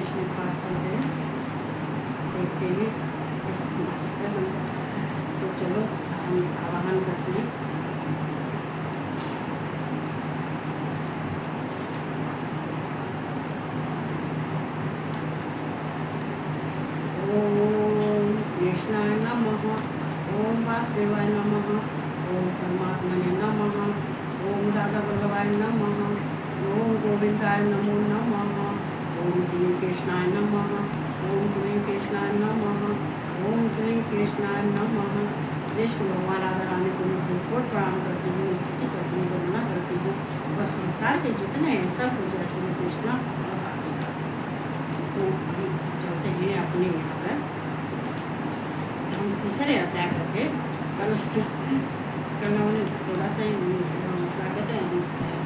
कृष्ण के पास चलते हैं, देखते हैं क्या समाचार है उनका। तो चलो हम आवाहन करते हैं। ओम कृष्णाय नमः, ओम वासुदेवाय नमः, ओम परमात्मने नमः, ओम राधा वल्लभाय नमः, ओम गोविंदाय नमो नमः, ओम क्लीं कृष्णाय नमः, ओम क्लीं कृष्णाय नमः, ओम क्लीं कृष्णाय नमः। कृष्ण भगवान राधा रानी को मैं बहुत प्रणाम करती हूँ, स्तुति करती हूँ, वंदना करती हूँ। बस संसार के जितने हैं सब कुछ जैसे में कृष्णा और राधिका। तो हम चलते हैं अपने यहाँ पर। हम तीसरे अध्याय करते कल हमने थोड़ा सा क्या कहते हैं,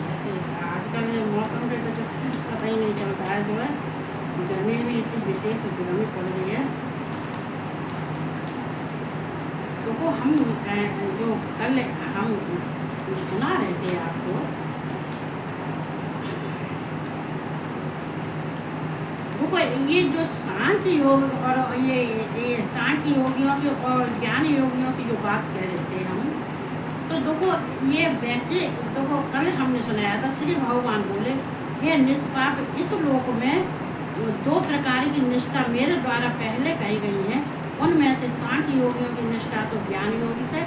जैसे आजकल मौसम का कुछ पता ही नहीं चलता है, जो है गर्मी भी इतनी विशेष गर्मी पड़ रही है। तो हम जो कल हम सुना रहे थे आपको, देखो ये जो सांख्य योग और ये सांख्य योगियों की और ज्ञान योगियों की जो बात कह रहे थे हम, तो देखो ये वैसे देखो कल हमने सुनाया था, श्री भगवान बोले ये निष्पाप इस लोक में 2 प्रकार की निष्ठा मेरे द्वारा पहले कही गई है। उनमें से सांख्य योगियों की निष्ठा तो ज्ञान योगी से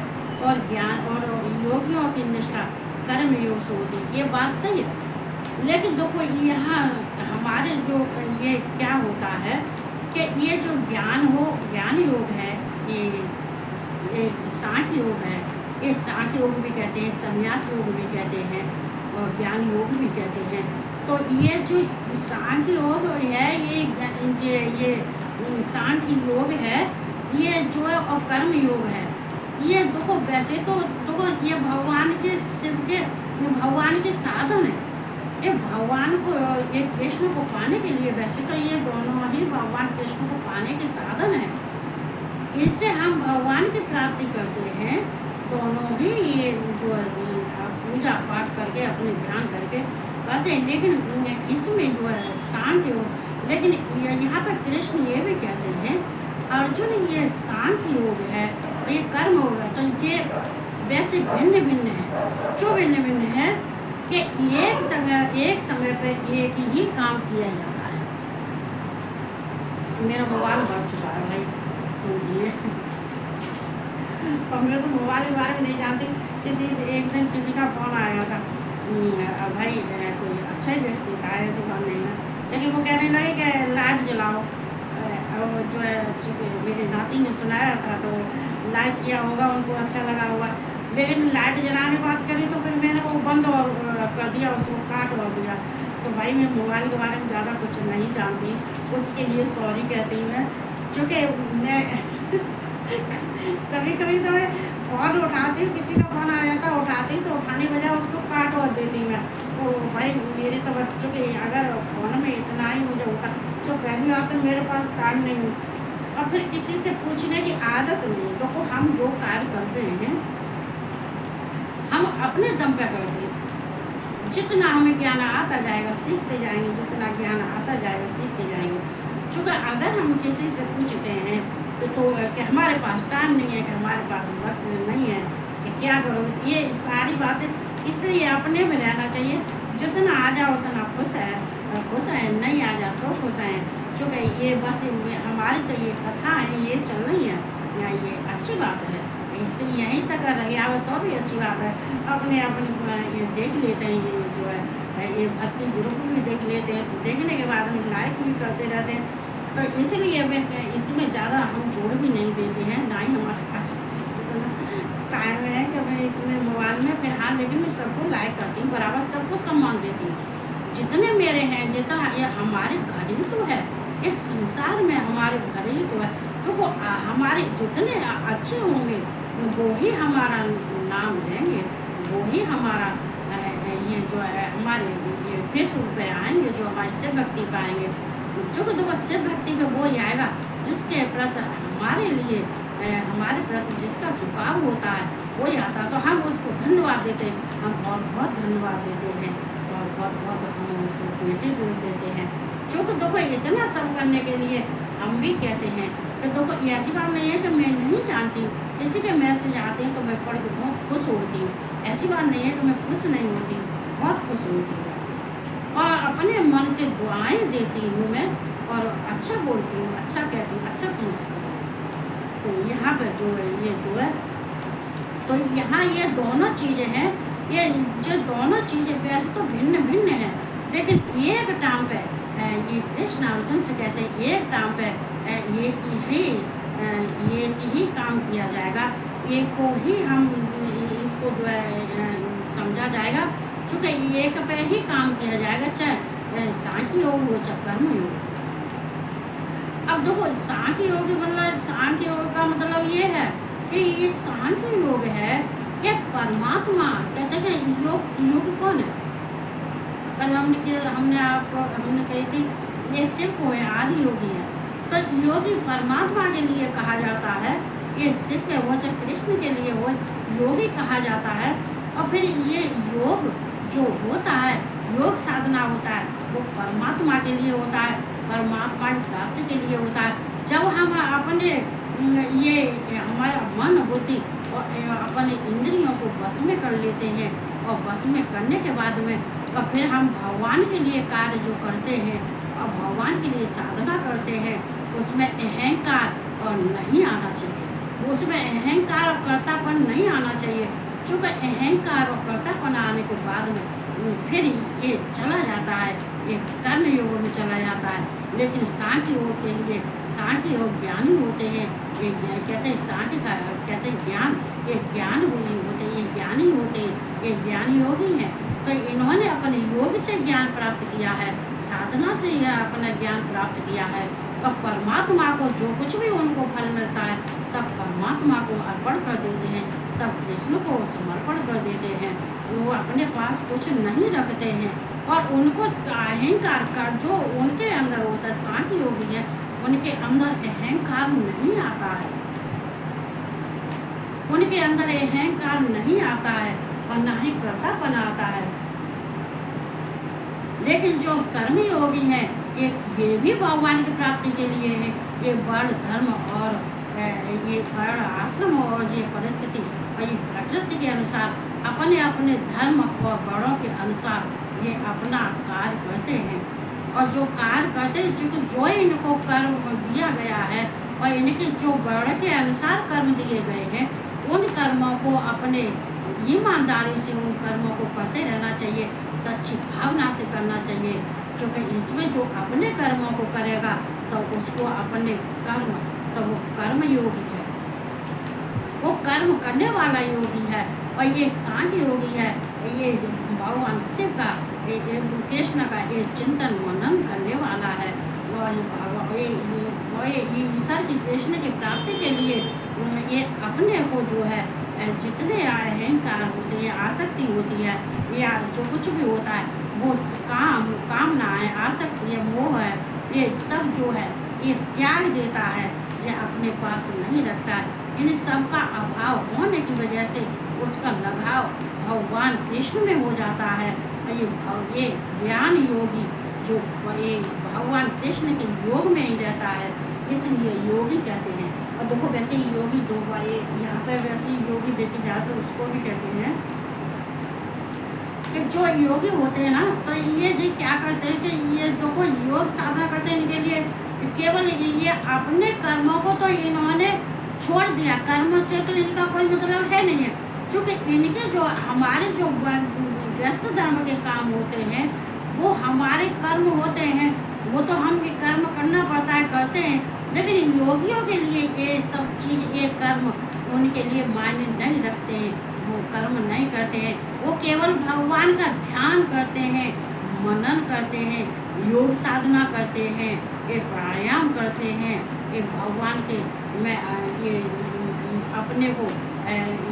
और ज्ञान और योगियों की निष्ठा कर्म योग से होती है। ये बात सही है, लेकिन देखो यहाँ हमारे जो ये क्या होता है कि ये जो ज्ञान योग है, ये सांख्य योग है, ये सांख्य योग भी कहते हैं, संन्यास योग भी कहते हैं और ज्ञान योग भी कहते हैं। तो ये जो सांख्य योग है, ये सांख्य योग है, ये जो है और कर्म योग है। ये देखो वैसे तो देखो ये भगवान के शिव के भगवान के साधन है, ये भगवान को ये कृष्ण को पाने के लिए, वैसे तो ये दोनों ही भगवान कृष्ण को पाने के साधन है। इससे हम भगवान की प्राप्ति करते हैं, दोनों ही ये जो पूजा पाठ करके अपने ध्यान करके करते हैं। लेकिन इसमें जो है सांख्य, लेकिन यहाँ पर कृष्ण ये भी कहते हैं अर्जुन ये सांख्य योग है और ये कर्म योग है, तो ये वैसे भिन्न भिन्न है। जो भिन्न भिन्न है कि एक समय पर एक ही काम किया जाता है। मेरा मोबाइल बढ़ चुका है भाई, तो ये और मैं तो मोबाइल के बारे में नहीं जानती। एक दिन किसी का फोन आया था, भाई कोई अच्छा ही व्यक्ति था, ऐसी बात नहीं है, लेकिन वो कहने लगे कि लाइट जलाओ। और जो है मेरी नाती ने सुनाया था तो लाइक किया होगा, उनको अच्छा लगा होगा, लेकिन लाइट जलाने की बात करी तो फिर मैंने वो बंद और कर दिया, उसको काट और दिया। तो भाई मैं मोबाइल के बारे में ज़्यादा कुछ नहीं जानती, उसके लिए सॉरी कहती हूँ मैं, चूँकि मैं कभी कभी तो फ़ोन उठाती हूँ, किसी का फ़ोन आ जाता उठाती तो उठाने बजाय उसको काट और देती मैं। तो भाई मेरे तो बस चूँकि अगर फ़ोन में इतना ही मुझे उठा तो पहली बात तो मेरे पास टाइम नहीं, और फिर किसी से पूछने की आदत नहीं। तो हम जो कार्य करते हैं हम अपने दम पे करते हैं। जितना हमें ज्ञान आता जाएगा सीखते जाएंगे, जितना ज्ञान आता जाएगा सीखते जाएंगे। चूँकि अगर हम किसी से पूछते हैं तो कि हमारे पास टाइम नहीं है, कि हमारे पास वक्त नहीं है, कि क्या करो, ये सारी बातें इसलिए अपने में रहना चाहिए। जितना आ जाओ उतना खुश है, नहीं आ जाओ तो खुश है। चूँकि ये बस हमारी तो ये कथा है, ये चल रही है या ये अच्छी बात है, इससे यहीं तक रही आवे तो भी अच्छी बात है। अपने ये देख लेते हैं, ये जो है ये भक्ति ग्रुप भी देख लेते हैं, तो देखने के बाद हम लाइक भी करते रहते हैं। तो इसलिए मैं इसमें ज़्यादा हम जोड़ भी नहीं देते हैं, ना ही हमारे पास टाइम है कि मैं इसमें मोबाइल में फिलहाल, लेकिन मैं सबको लाइक करती हूँ, बराबर सबको सम्मान देती हूँ। जितने मेरे हैं, जितना ये हमारे घर ही तो है, इस संसार में हमारे घर ही तो है, तो वो हमारे जितने अच्छे होंगे वो ही हमारा नाम लेंगे, वो ही हमारा ये जो है हमारे ये फेसबुक पे आएंगे, जो हमारी शिव भक्ति पाएंगे। जो देखो शिव भक्ति में वो ही आएगा जिसके प्रति हमारे लिए हमारे प्रति जिसका झुकाव होता है वो ही आता है। तो हम उसको धन्यवाद देते हैं, हम बहुत बहुत धन्यवाद देते हैं और बहुत बहुत हम उसको क्रिएटिव देते हैं। बच्चों को देखो इतना सब करने के लिए हम भी कहते हैं कि देखो ऐसी बात नहीं है कि मैं नहीं जानती हूँ, किसी के मैसेज आते हैं तो मैं पढ़ के बहुत खुश होती हूँ। ऐसी बात नहीं है कि मैं खुश नहीं होती, बहुत खुश होती हूँ और अपने मन से दुआएं देती हूँ मैं, और अच्छा बोलती हूँ, अच्छा कहती हूँ, अच्छा सोचती हूँ। तो यहाँ पे जो है ये जो है, तो यहाँ ये दोनों चीज़ें हैं, ये जो दोनों चीज़ें वैसे तो भिन्न भिन्न है, लेकिन एक टाइम पे ये कृष्ण अर्जुन से कहते हैं एक टाइम पे एक ही काम किया जाएगा, एक को ही हम इसको जो है समझा जाएगा, क्योंकि एक पे ही काम किया जाएगा, चाहे सांख्य योग हो चाहे कर्म योग। अब देखो सांख्य योग मतलब सांख्य योग का मतलब ये है कि ये सांख्य योग है, ये परमात्मा कहते हैं। योग कौन है? कल हमने कही थी ये सिर्फ वो आदि योगी है, तो योगी परमात्मा के लिए कहा जाता है, ये सिर्फ वो जो कृष्ण के लिए वो योगी कहा जाता है। और फिर ये योग जो होता है, योग साधना होता है, वो परमात्मा के लिए होता है, परमात्मा की प्राप्ति के लिए होता है। जब हम अपने ये हमारा मन बुद्धि और अपने इंद्रियों को वश में कर लेते हैं, और वश में करने के बाद में और फिर हम भगवान के लिए कार्य जो करते हैं और भगवान के लिए साधना करते हैं, उसमें अहंकार और नहीं आना चाहिए, उसमें अहंकार और कर्तापन नहीं आना चाहिए। चूँकि अहंकार और कर्तापन आने के बाद में फिर ये चला जाता है, ये कर्म योग में चला जाता है। लेकिन सांख्य योग के लिए सांख्य योग ज्ञानी होते हैं, ये कहते हैं सांख्य का कहते हैं ज्ञान, ये ज्ञान होते हैं, ये ज्ञानी होते हैं, ये ज्ञानी योगी हैं। तो इन्होंने अपने योग से ज्ञान प्राप्त किया है, साधना से यह अपना ज्ञान प्राप्त किया है, और परमात्मा को जो कुछ भी उनको फल मिलता है सब परमात्मा को अर्पण कर देते हैं, सब कृष्ण को समर्पण कर देते हैं। वो अपने पास कुछ नहीं रखते हैं, और उनको अहंकार का जो उनके अंदर होता है, सांख्य योगी है, उनके अंदर अहंकार नहीं आता है, उनके अंदर अहंकार नहीं आता है और ना ही कर्तापन आता है। लेकिन जो कर्म योगी है ये भी भगवान की प्राप्ति के लिए है, ये वर्ण धर्म और ये वर्ण आश्रम और ये परिस्थिति और ये प्रकृति के अनुसार अपने अपने धर्म और वर्णों के अनुसार ये अपना कार्य करते हैं। और जो कार्य करते हैं, क्योंकि जो इनको कर्म दिया गया है और इनके जो वर्ण के अनुसार कर्म दिए गए हैं, उन कर्मों को अपने ईमानदारी से उन कर्मों को करते रहना चाहिए, सच्ची भावना से करना चाहिए। क्योंकि इसमें जो अपने कर्मों को करेगा तो उसको अपने कर्म, तो वो कर्म योगी है, वो कर्म करने वाला योगी है। और ये सांख्य योगी है, ये भगवान शिव का कृष्ण का ये चिंतन मनन करने वाला है, और ईश्वर की कृष्ण की प्राप्ति के लिए ये अपने को जो है जितने अहंकार होते हैं, आसक्ति होती है, या जो कुछ भी होता है, वो कामना है, आसक्ति है, मोह है, ये सब जो है ये त्याग देता है, जो अपने पास नहीं रखता है। इन सब का अभाव होने की वजह से उसका लगाव भगवान कृष्ण में हो जाता है। और ये ज्ञान योगी जो ये भगवान कृष्ण के योग में ही रहता है, इसलिए योगी कहते हैं। और देखो वैसे ही योगी दो यहाँ पे वैसे ही योगी देखी जाए तो उसको भी कहते हैं कि जो योगी होते हैं ना, तो ये जी क्या करते हैं कि ये जो कोई योग साधना करते हैं, इनके लिए केवल ये अपने कर्मों को तो इन्होंने छोड़ दिया, कर्म से तो इनका कोई मतलब है नहीं है। क्योंकि इनके जो हमारे जो व्यस्त धर्म के काम होते हैं वो हमारे कर्म होते हैं, वो तो हम कर्म करना पड़ता है, करते हैं। लेकिन योगियों के लिए ये सब चीज़, ये कर्म उनके लिए मायने नहीं रखते हैं, वो कर्म नहीं करते हैं, वो केवल भगवान का ध्यान करते हैं, मनन करते हैं, योग साधना करते हैं, ये प्राणायाम करते हैं, ये भगवान के में ये अपने को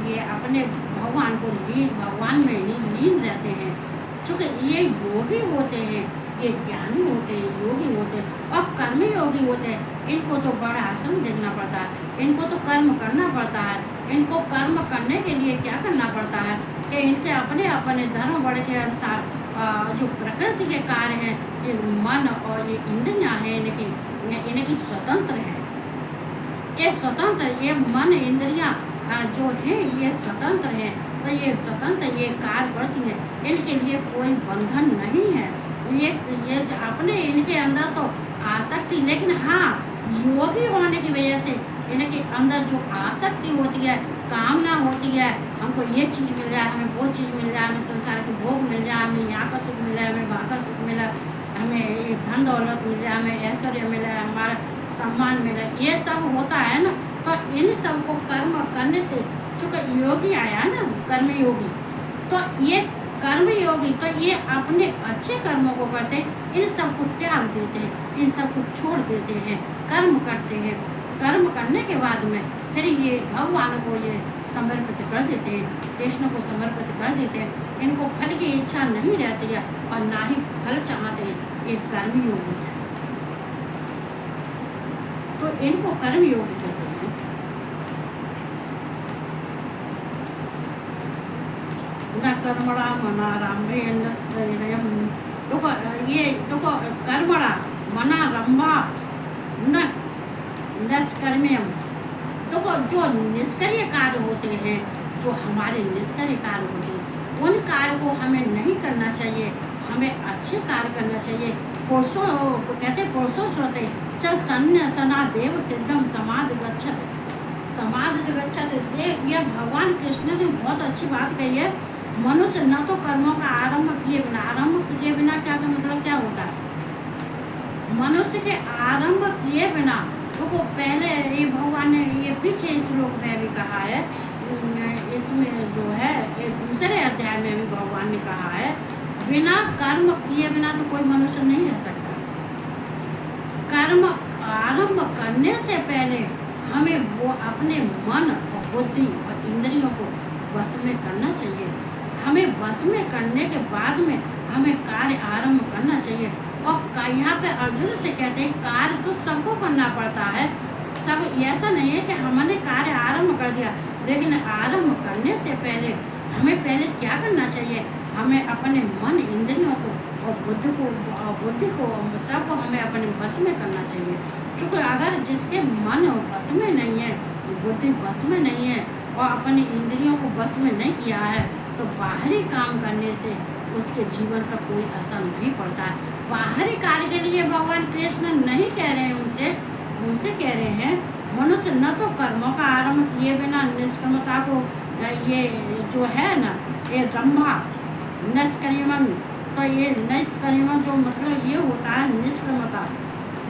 ये अपने भगवान को भगवान में ही लीन रहते हैं। चूँकि ये योगी होते हैं, ये ज्ञानी होते हैं, योगी होते हैं और कर्मी योगी होते हैं। इनको तो बड़ा आश्रम देखना पड़ता है, इनको तो कर्म करना पड़ता है। इनको कर्म करने के लिए क्या करना पड़ता है कि इनके अपने अपने धर्म बड़ के अनुसार जो प्रकृति के कार्य हैं, ये मन और ये इंद्रियां हैं, इनकी स्वतंत्र है। ये स्वतंत्र, ये मन इंद्रियां जो है ये स्वतंत्र है, तो ये स्वतंत्र ये कार्य करती है, इनके लिए कोई बंधन नहीं है। ये अपने इनके अंदर तो आसक्ति, लेकिन हाँ योगी होने की वजह से इनके अंदर जो आसक्ति होती है, कामना होती है, हमको ये चीज़ मिल जाए, हमें वो चीज़ मिल जाए, हमें संसार के भोग मिल जाए, हमें यहाँ का सुख मिल जाए, हमें वहाँ का सुख मिला, हमें ये धन दौलत मिल जाए, हमें ऐश्वर्य मिला, हमारा सम्मान मिला, ये सब होता है ना। तो इन सब को कर्म करने से, चूँकि योगी आया ना कर्म योगी, तो ये कर्म योगी तो ये अपने अच्छे कर्मों को करते हैं, इन सब को त्याग देते हैं, इन सब को छोड़ देते हैं, कर्म करते हैं। कर्म करने के बाद में फिर ये भगवान को ये समर्पित कर देते हैं, कृष्ण को समर्पित कर देते हैं। इनको फल की इच्छा नहीं रहती है और ना ही फल चाहते हैं, ये कर्म योगी है। तो इनको कर्म योगी कहते हैं। न कर्मणा मना रम्भे नस्त्रयम्, देखो ये देखो कर्मणा मना रम्भा न निष्कर्म्यम, देखो जो निष्क्रिय कार्य होते हैं, जो हमारे निष्क्रिय कार्य होते हैं, उन कार्य को हमें नहीं करना चाहिए, हमें अच्छे कार्य करना चाहिए। पुरुषों कहते पुरुषों श्रोते च सन्य सना देव सिद्धम समाधि गच्छत, समाधि गच्छत। ये भगवान कृष्ण ने बहुत अच्छी बात कही है। मनुष्य न तो कर्मों का आरंभ किए बिना, आरंभ किए बिना क्या का मतलब क्या होता है? मनुष्य के आरंभ किए बिना, देखो पहले ये भगवान ने ये पीछे श्लोक में भी कहा है, इसमें जो है दूसरे अध्याय में भी भगवान ने कहा है, बिना कर्म किए बिना तो कोई मनुष्य नहीं रह सकता। कर्म आरंभ करने से पहले हमें वो अपने मन और बुद्धि और इंद्रियों को वश में करना चाहिए। हमें वश में करने के बाद में हमें कार्य आरंभ करना चाहिए। और यहाँ पे अर्जुन से कहते हैं कार्य तो सबको करना पड़ता है, सब ऐसा नहीं है कि हमने कार्य आरंभ कर दिया, लेकिन आरंभ करने से पहले हमें पहले क्या करना चाहिए? हमें अपने मन इंद्रियों को और बुद्धि को सबको हमें अपने वश में करना चाहिए। क्योंकि अगर जिसके मन वश में नहीं है, बुद्धि वश में नहीं है और अपनी इंद्रियों को वश में नहीं किया है, तो बाहरी काम करने से उसके जीवन पर कोई असर नहीं पड़ता है। बाहरी कार्य के लिए भगवान कृष्ण नहीं कह रहे हैं उनसे कह रहे हैं मनुष्य न तो कर्मों का आरंभ किए बिना निष्कर्मता को, ये जो है ना ये ब्रह्मा निष्कर्मण, तो ये निष्कर्मण जो मतलब ये होता है निष्कर्मता,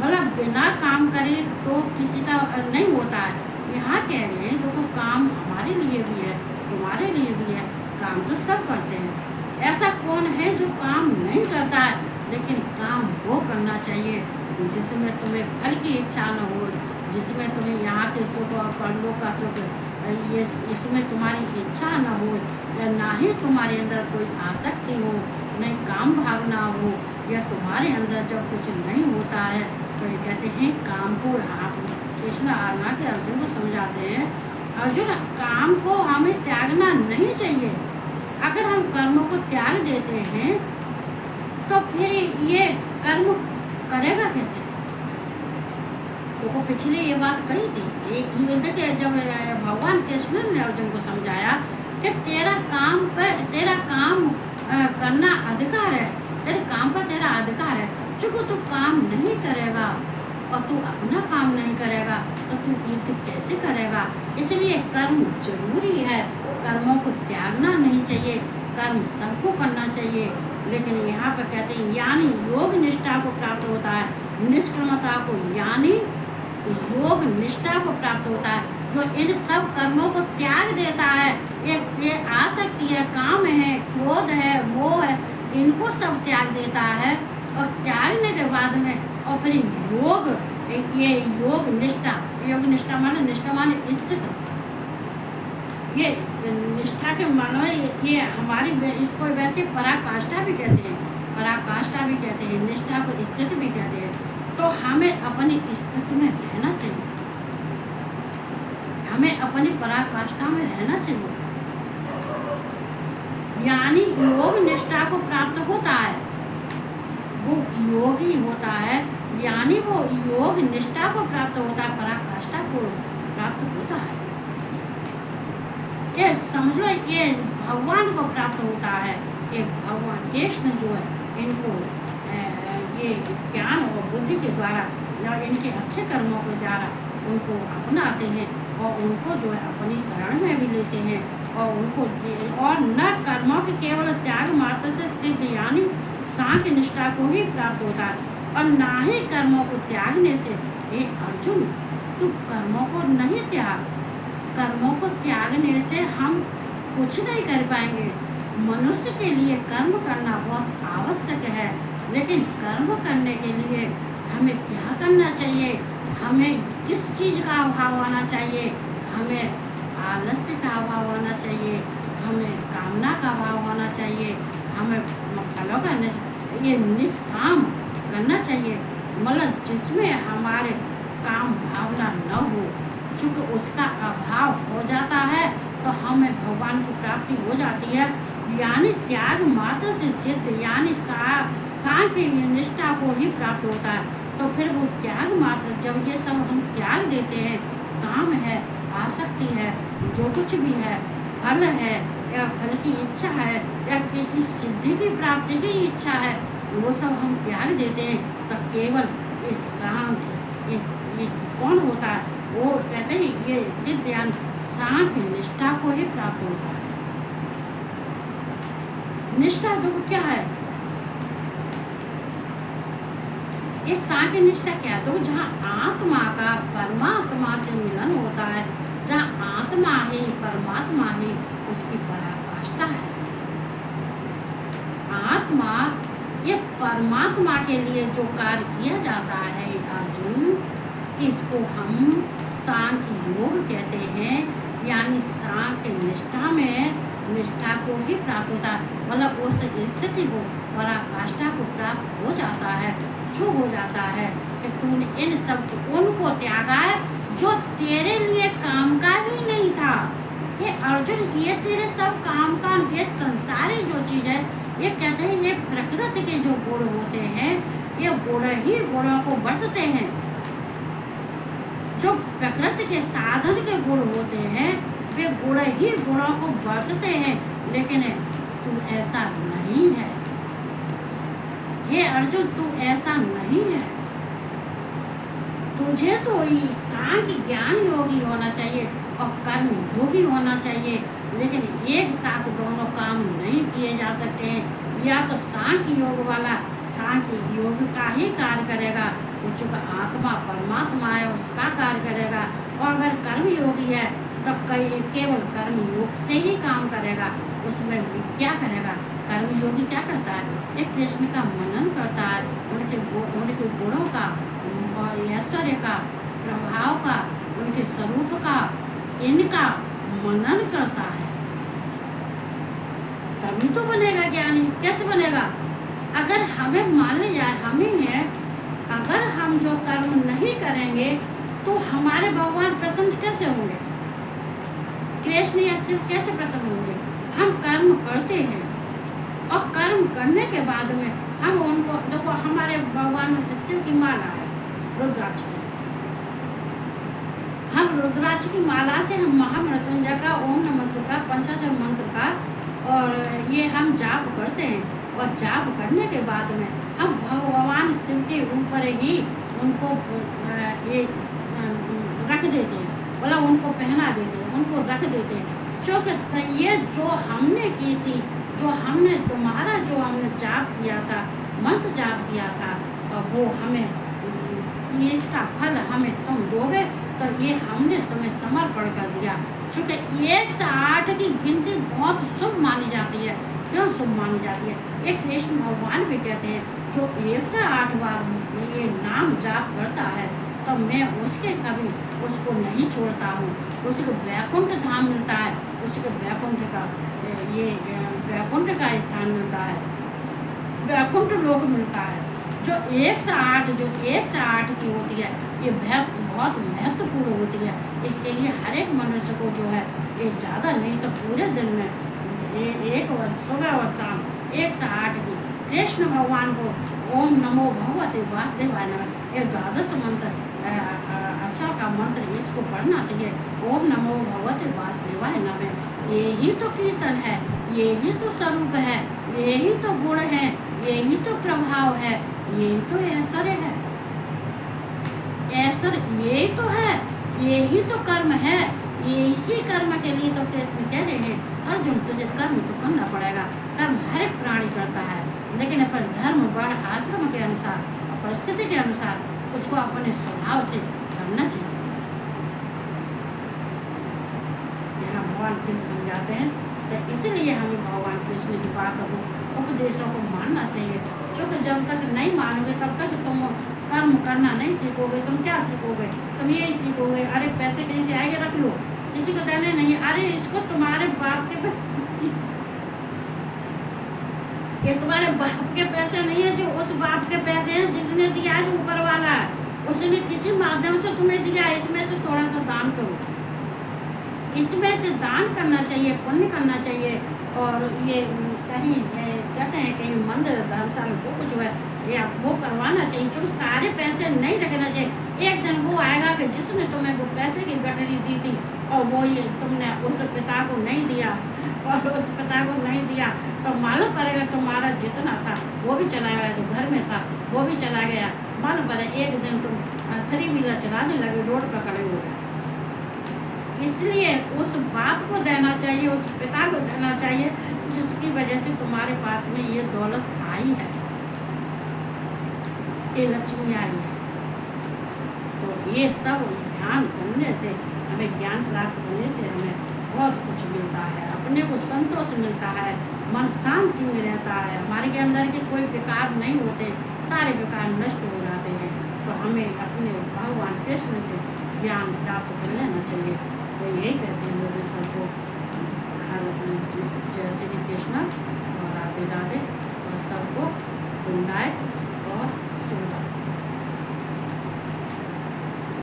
मतलब बिना काम करे तो किसी का नहीं होता है। यहाँ कह रहे हैं देखो काम हमारे लिए भी है, तुम्हारे लिए भी है, काम तो सब करते हैं। ऐसा कौन है जो काम नहीं करता है? लेकिन काम वो करना चाहिए जिसमें तुम्हें फल की इच्छा न हो, जिसमें तुम्हें यहाँ के सुख और परलोक का सुख ये इसमें तुम्हारी इच्छा न हो, या ना ही तुम्हारे अंदर कोई आसक्ति हो, नहीं काम भावना हो, या तुम्हारे अंदर जब कुछ नहीं होता है तो ये कहते हैं काम को, आप कृष्ण आना के अर्जुन को समझाते हैं, अर्जुन काम को हमें त्यागना नहीं चाहिए। अगर हम कर्मों को त्याग देते हैं तो फिर ये कर्म करेगा कैसे? देखो पिछले ये बात कही थी युद्ध के जब भगवान कृष्ण ने अर्जुन को समझाया कि तेरा काम करना अधिकार है, तेरे काम पर तेरा अधिकार है। चूंकि तू काम नहीं करेगा और तू अपना काम नहीं करेगा तो तू युद्ध कैसे करेगा? इसलिए कर्म जरूरी है, कर्मों को त्यागना नहीं चाहिए, कर्म सबको करना चाहिए। लेकिन यहाँ पर कहते हैं यानी योग निष्ठा को प्राप्त होता है, निष्कर्मता को यानी योग निष्ठा को प्राप्त होता है, जो इन सब कर्मों को त्याग देता है। ये आसक्ति है, काम है, क्रोध है, मोह है, इनको सब त्याग देता है। और त्यागने के बाद में और फिर ये योग निष्ठा माने स्थित, ये निष्ठा के मानो ये हमारी इसको वैसे पराकाष्ठा भी कहते हैं, निष्ठा को स्थिति भी कहते हैं। तो हमें अपनी स्थिति में रहना चाहिए, हमें अपनी पराकाष्ठा में रहना चाहिए। यानी योग निष्ठा को प्राप्त होता है, वो योगी होता है, यानी वो योग निष्ठा को प्राप्त होता है, पराकाष्ठा को प्राप्त होता है। ये समझ लो, ये भगवान को प्राप्त होता है। ये भगवान कृष्ण जो है इनको ये ज्ञान और बुद्धि के द्वारा या इनके अच्छे कर्मों के द्वारा उनको अपनाते हैं और उनको जो है अपनी शरण में भी लेते हैं और उनको और न कर्मों के केवल त्याग मात्र से सिद्ध यानी सांख्य निष्ठा को ही प्राप्त होता है और ना ही कर्मों को त्यागने से। हे अर्जुन, तू कर्मों को नहीं त्याग, कर्मों को त्यागने से हम कुछ नहीं कर पाएंगे। मनुष्य के लिए कर्म करना बहुत आवश्यक है, लेकिन कर्म करने के लिए हमें क्या करना चाहिए? हमें किस चीज़ का अभाव आना चाहिए? हमें आलस्य का अभाव आना चाहिए, हमें कामना का अभाव आना चाहिए, हमें फलों का ये निष्काम करना चाहिए, मतलब जिसमें हमारे काम भावना न हो। चूँकि उसका अभाव हो जाता है तो हमें भगवान की प्राप्ति हो जाती है, यानी त्याग मात्र से सिद्ध यानी सांख्य निष्ठा को ही प्राप्त होता है। तो फिर वो त्याग मात्र, जब ये सब हम त्याग देते हैं, काम है, आसक्ति है, जो कुछ भी है, फल है या फल की इच्छा है या किसी सिद्धि की प्राप्ति की इच्छा है, वो सब हम त्याग देते हैं, तो केवल ये सांख्य ये कौन होता है? वो कहते हैं ये सिद्ध यानी सांख्य निष्ठा को ही प्राप्त होता है। निष्ठा तो क्या है? ये सांख्य निष्ठा क्या है? तो जहाँ आत्मा का परमात्मा से मिलन होता है, जहाँ आत्मा ही परमात्मा ही उसकी पराकाष्ठा है। आत्मा ये परमात्मा के लिए जो कार्य किया जाता है अर्जुन, इसको हम सांख्य योग कहते हैं, यानी सांख्य निष्ठा में निष्ठा को ही प्राप्त होता है, मतलब उस स्थिति को पराकाष्ठा को प्राप्त हो जाता है। जो हो जाता है कि तूने इन सब उनको त्यागा है जो तेरे लिए काम का ही नहीं था। ये अर्जुन, ये तेरे सब काम का, ये संसारी जो चीज है, ये कहते हैं ये प्रकृति के जो गुण होते हैं, ये गुण ही गुणों को बरतते हैं। जो प्रकृति के साधन के गुण होते हैं वे गुण ही गुणों को बरतते हैं, लेकिन तू ऐसा नहीं है। ये अर्जुन, तू ऐसा नहीं है। तुझे तो सांख्य ज्ञान योगी होना चाहिए और कर्म योगी होना चाहिए, लेकिन एक साथ दोनों काम नहीं किए जा सकते हैं। या तो सांख्य योग वाला सांख्य योग का ही कार्य करेगा, चूँकि आत्मा परमात्मा है उसका कार्य करेगा, और अगर कर्म योगी है तो केवल कर्म योग से ही काम करेगा। उसमें क्या करेगा? कर्म योगी क्या करता है? एक कृष्ण का मनन करता है, उनके गुणों का और ऐश्वर्य का, प्रभाव का, उनके स्वरूप का, इनका मनन करता है, तभी तो बनेगा ज्ञानी। कैसे बनेगा? अगर हमें मान लिया हम ही है, अगर हम जो कर्म नहीं करेंगे तो हमारे भगवान प्रसन्न कैसे होंगे? कृष्ण या शिव कैसे प्रसन्न होंगे? हम कर्म करते हैं और कर्म करने के बाद में हम उनको, देखो हमारे भगवान शिव की माला है रुद्राक्ष की, हम रुद्राक्ष की माला से हम महामृत्युंजय का, ओम नमः शिवाय का, पंचाक्षर मंत्र का और ये हम जाप करते हैं, और जाप करने के बाद में हम भगवान शिव के ऊपर ही उनको ये रख देते हैं, मतलब उनको पहना देते हैं, उनको रख देते हैं। क्योंकि ये जो हमने की थी, जो हमने तुम्हारा जो हमने जाप किया था, मंत्र जाप किया था, और वो हमें इसका फल हमें तुम दोगे, तो ये हमने तुम्हें समर्पण कर दिया। क्योंकि 1 से 8 की गिनती बहुत शुभ मानी जाती है। क्यों शुभ मानी जाती है? एक कृष्ण भगवान भी कहते हैं जो 1 से 8 बार ये नाम जाप करता है तो मैं उसके कभी उसको नहीं छोड़ता हूँ। उसको वैकुंठ धाम मिलता है, उसको वैकुंठ का ये वैकुंठ का स्थान मिलता है, वैकुंठ लोक मिलता है। जो 1 से 8 की होती है, ये बहुत महत्वपूर्ण होती है। इसके लिए हर एक मनुष्य को जो है ये ज़्यादा नहीं तो पूरे दिन में एक सुबह और शाम 108 की कृष्ण भगवान को ओम नमो भगवते वासुदेवाय नमः ये द्वादश मंत्र अच्छा का मंत्र इसको पढ़ना चाहिए। ओम नमो भगवते वासुदेवाय नमः यही तो कीर्तन है, यही तो स्वरूप है, यही तो गुण है, यही तो प्रभाव है, यही तो ऐश्वर्य है, ऐश्वर्य यही तो है, यही तो कर्म है। इसी कर्म के लिए तो कृष्ण कह रहे हैं अर्जुन तुझे कर्म तो करना पड़ेगा। कर्म हर एक प्राणी करता है, लेकिन अपन धर्म वर्ण आश्रम के अनुसार और परिस्थिति के अनुसार उसको अपने स्वभाव से करना चाहिए। यहाँ भगवान कृष्ण समझाते हैं, तो इसलिए हमें भगवान कृष्ण की बातों को उपदेशों को मानना चाहिए। क्योंकि जब तक नहीं मानोगे तब तक तुम कर्म करना नहीं सीखोगे। तुम क्या सीखोगे? तुम यही सीखोगे अरे पैसे कहीं से आएंगे रख लो, किसी को देने नहीं, अरे इसको तुम्हारे बाप के पैसे नहीं, ये तुम्हारे बाप के पैसे नहीं है, जो उस बाप के पैसे हैं जिसने दिया है, जो ऊपर वाला है, उसने किसी माध्यम से तुम्हें दिया, इसमें से थोड़ा सा दान करो। इसमें से दान करना चाहिए, पुण्य करना चाहिए। और ये कहीं कहते हैं कहीं मंदिर धर्मशाला जो कुछ है ये वो करवाना चाहिए, क्योंकि सारे पैसे नहीं रखना चाहिए। एक दिन वो आएगा कि जिसने तुम्हें वो पैसे की गठरी दी थी और वो ये तुमने उस पिता को नहीं दिया, और उस पिता को नहीं दिया तो मालूम पड़ेगा तुम्हारा जितना था वो भी चला गया, जो घर में था वो भी चला गया। मालूम पड़े एक दिन तुम 3 व्हीलर चलाने लगे, रोड पर खड़े हो गए। इसलिए उस बाप को देना चाहिए, उस पिता को देना चाहिए जिसकी वजह से तुम्हारे पास में ये दौलत आई है, ये लक्ष्मी आई है। तो ये सब ध्यान करने से हमें ज्ञान प्राप्त होने से हमें बहुत कुछ मिलता है, अपने को संतोष मिलता है, मन शांति में रहता है, हमारे के अंदर के कोई विकार नहीं होते, सारे विकार नष्ट हो जाते हैं। तो हमें अपने भगवान कृष्ण से ज्ञान प्राप्त कर लेना चाहिए। तो यही कहते हैं लोग सबको, हर जैसे